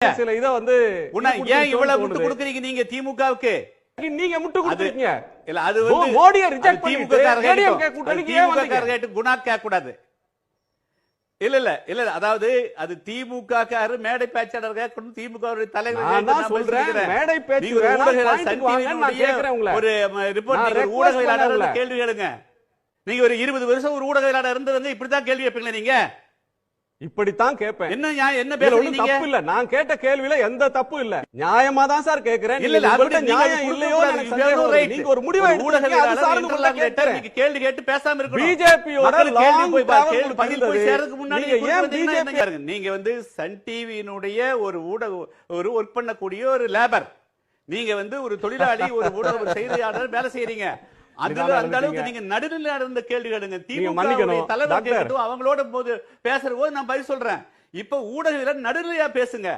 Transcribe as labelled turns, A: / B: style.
A: சில இத வந்து
B: ஏன் இவ்வளவு முட்டு கொடுக்குறீங்க நீங்க திமுகவுக்கு?
A: நீங்க முட்டு கொடுக்குறீங்க.
B: இல்ல அது வந்து
A: மோடியை ரிஜெக்ட்
B: திமுக
A: பண்ணிட்டு
B: காரங்க குணாத் கேட்க கூடாது. இல்ல இல்ல இல்ல அதாவது அது திமுக காரு மேடை பேச்சாளர் கேட்கணும். திமுக தலைவர்
A: சொல்றேன் மேடை பேச்சு
B: ஒரு ரிப்போர்ட் ஊடகவியலாளர் கேள்வி கேளுங்க. நீங்க ஒரு 20 வருஷம் ஒரு ஊடகவியலாளர் இருந்தவங்க இப்படித்தான் கேள்வி கேட்பீங்களா? நீங்க
A: இப்படித்தான் கேட்பேன்.
B: என்ன பேசுறீங்க?
A: தப்பு இல்ல, நான் கேட்ட கேள்வியில எந்த தப்பு இல்ல, நியாயமா தான் சார் கேக்குறேன்.
B: இல்ல இல்ல
A: நியாயம் இல்லையோ நீங்க ஒரு முடிவை
B: ஊடகவியலாளர் கேள்வி கேட்டு பேசாம இருக்கணும்.
A: பிஜேபியோட
B: பதில் போய் சேர்றதுக்கு முன்னாடி நீங்க வந்து சன் டிவியினுடைய ஒரு ஊடக ஒரு ஒர்க் பண்ணக்கூடிய ஒரு லேபர், நீங்க வந்து ஒரு தொழிலாளி, ஒரு ஊடக செய்தியாளர் வேலை செய்யறீங்க. அந்த அளவுக்கு நீங்க நடுநிலை நடந்த கேள்வி கேளுங்க. திமுக தலைவர் அவங்களோட போது பேசுற போது நான் பதில் சொல்றேன். இப்ப ஊடகவியலாளர் நடுநிலையா பேசுங்க.